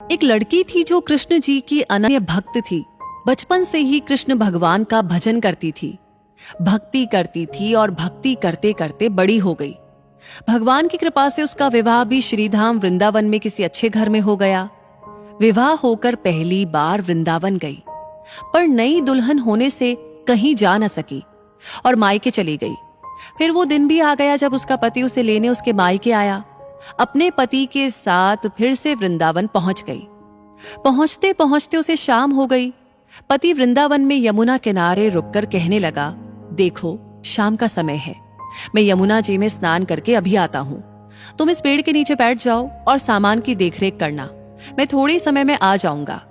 एक लड़की थी जो कृष्ण जी की अनन्य भक्त थी। बचपन से ही कृष्ण भगवान का भजन करती थी, भक्ति करती थी और भक्ति करते करते बड़ी हो गई। भगवान की कृपा से उसका विवाह भी श्रीधाम वृंदावन में किसी अच्छे घर में हो गया। विवाह होकर पहली बार वृंदावन गई, पर नई दुल्हन होने से कहीं जा न सकी और मायके चली गई। फिर वो दिन भी आ गया जब उसका पति उसे लेने उसके मायके आया। अपने पति के साथ फिर से वृंदावन पहुंच गई। पहुंचते पहुंचते उसे शाम हो गई। पति वृंदावन में यमुना किनारे रुककर कहने लगा, देखो शाम का समय है, मैं यमुना जी में स्नान करके अभी आता हूं। तुम इस पेड़ के नीचे बैठ जाओ और सामान की देखरेख करना। मैं थोड़े समय में आ जाऊंगा,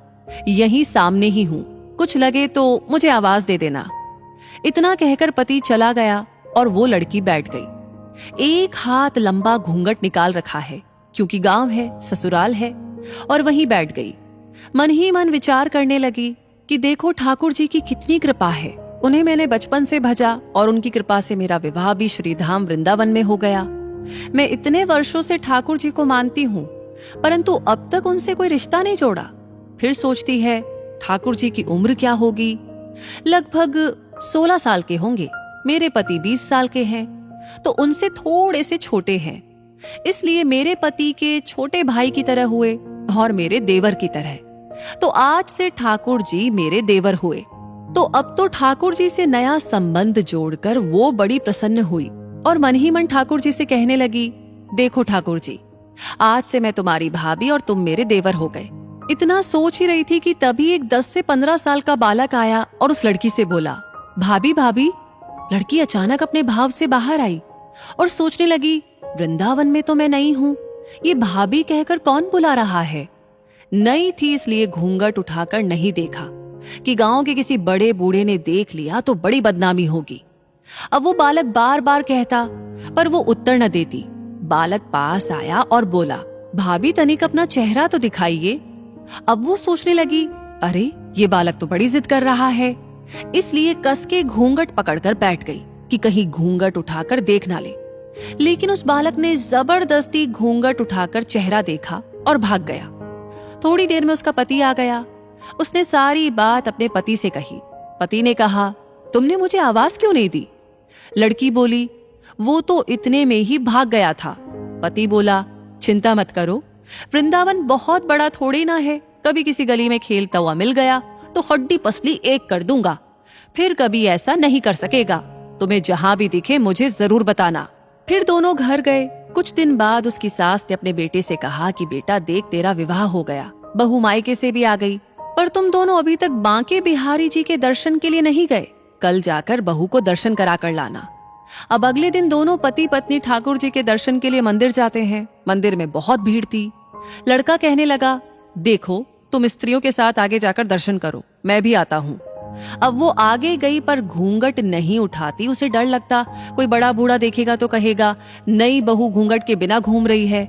यहीं सामने ही हूं, कुछ लगे तो मुझे आवाज दे देना। इतना कहकर पति चला गया और वो लड़की बैठ गई। एक हाथ लंबा घूंघट निकाल रखा है, क्योंकि गांव है, ससुराल है, और वहीं बैठ गई। मन ही मन विचार करने लगी कि देखो ठाकुर जी की कितनी कृपा है। उन्हें मैंने बचपन से भजा और उनकी कृपा से मेरा विवाह भी श्रीधाम वृंदावन में हो गया। मैं इतने वर्षों से ठाकुर जी को मानती हूँ, परंतु अब तक उनसे कोई रिश्ता नहीं जोड़ा। फिर सोचती है ठाकुर जी की उम्र क्या होगी। लगभग 16 साल के होंगे। मेरे पति 20 साल के हैं, तो उनसे थोड़े से छोटे हैं। इसलिए मेरे पति के छोटे भाई की तरह हुए और मेरे देवर की तरह। तो आज से ठाकुर जी मेरे देवर हुए। तो अब तो ठाकुर जी से नया संबंध जोड़कर वो बड़ी प्रसन्न हुई और मन ही मन ठाकुर जी से कहने लगी, देखो ठाकुर जी, आज से मैं तुम्हारी भाभी और तुम मेरे देवर हो गए। इतना सोच ही रही थी कि तभी एक 10 से 15 साल का बालक आया और उस लड़की से बोला, भाभी भाभी। लड़की अचानक अपने भाव से बाहर आई और सोचने लगी, वृंदावन में तो मैं नई हूं, ये भाभी कहकर कौन बुला रहा है। नई थी इसलिए घूंघट उठाकर नहीं देखा कि गांव के किसी बड़े बूढ़े ने देख लिया तो बड़ी बदनामी होगी। अब वो बालक बार बार कहता, पर वो उत्तर न देती। बालक पास आया और बोला, भाभी तनिक अपना चेहरा तो दिखाइए। अब वो सोचने लगी, अरे ये बालक तो बड़ी जिद कर रहा है, इसलिए कस के घूंघट पकड़कर बैठ गई कि कहीं घूंघट उठाकर देख ना ले। लेकिन उस बालक ने जबरदस्ती घूंघट उठाकर चेहरा देखा और भाग गया। थोड़ी देर में उसका पति आ गया। उसने सारी बात अपने पति से कही। पति ने कहा, तुमने मुझे आवाज क्यों नहीं दी। लड़की बोली, वो तो इतने में ही भाग गया था। पति बोला, चिंता मत करो, वृंदावन बहुत बड़ा थोड़ी ना है। कभी किसी गली में खेलता हुआ मिल गया तो हड्डी पसली एक कर दूंगा। फिर कभी ऐसा नहीं कर सकेगा। तुम्हें जहां भी दिखे मुझे जरूर बताना। फिर दोनों घर गए। कुछ दिन बाद उसकी सास ने अपने बेटे से कहा कि बेटा देख, तेरा विवाह हो गया, बहू मायके से भी आ गई, पर तुम दोनों अभी तक बांके बिहारी जी के दर्शन के लिए नहीं गए। कल जाकर बहू को दर्शन करा कर लाना। अब अगले दिन दोनों पति पत्नी ठाकुर जी के दर्शन के लिए मंदिर जाते हैं। मंदिर में बहुत भीड़ थी। लड़का कहने लगा, देखो तुम स्त्रियों के साथ आगे जाकर दर्शन करो, मैं भी आता हूँ। अब वो आगे गई पर घूंघट नहीं उठाती। उसे डर लगता कोई बड़ा बूढ़ा देखेगा तो कहेगा, नई बहू घूंघट के बिना घूम रही है।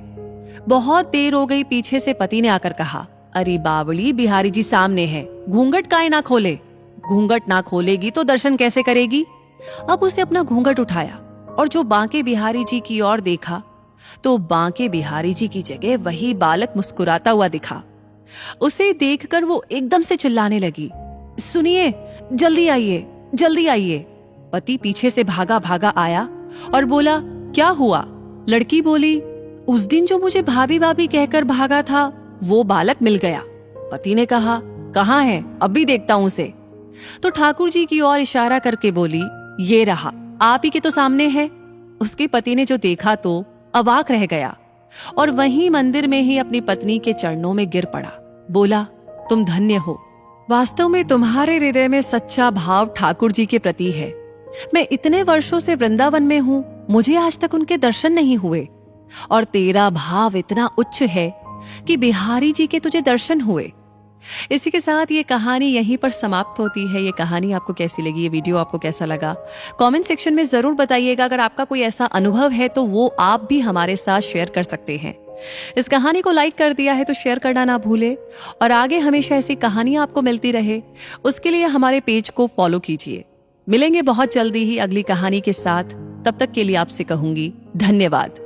बहुत देर हो गई। पीछे से पति ने आकर कहा, अरे बावली, बिहारी जी सामने है, घूंघट काहे ना खोले। घूंघट ना खोलेगी तो दर्शन कैसे करेगी। अब उसे अपना घूंघट उठाया और जो बांके बिहारी जी की ओर देखा तो बांके बिहारी जी की जगह वही बालक मुस्कुराता हुआ दिखा। उसे देखकर वो एकदम से चिल्लाने लगी, सुनिए, जल्दी आइए, जल्दी आइए। पति पीछे से भागा भागा आया और बोला, क्या हुआ। लड़की बोली, उस दिन जो मुझे भाभी भाभी कहकर भागा था वो बालक मिल गया। पति ने कहा, कहाँ है, अब भी देखता हूं उसे। तो ठाकुर जी की ओर इशारा करके बोली, ये रहा, आप ही के तो सामने है। उसके पति ने जो देखा तो अवाक रह गया और वहीं मंदिर में ही अपनी पत्नी के चरणों में गिर पड़ा। बोला, तुम धन्य हो। वास्तव में तुम्हारे हृदय में सच्चा भाव ठाकुर जी के प्रति है। मैं इतने वर्षों से वृंदावन में हूँ, मुझे आज तक उनके दर्शन नहीं हुए, और तेरा भाव इतना उच्च है कि बिहारी जी के तुझे दर्शन हुए। इसी के साथ ये कहानी यहीं पर समाप्त होती है। ये कहानी आपको कैसी लगी, ये वीडियो आपको कैसा लगा, कमेंट सेक्शन में जरूर बताइएगा। अगर आपका कोई ऐसा अनुभव है तो वो आप भी हमारे साथ शेयर कर सकते हैं। इस कहानी को लाइक कर दिया है तो शेयर करना ना भूले, और आगे हमेशा ऐसी कहानियां आपको मिलती रहे उसके लिए हमारे पेज को फॉलो कीजिए। मिलेंगे बहुत जल्दी ही अगली कहानी के साथ। तब तक के लिए आपसे कहूंगी धन्यवाद।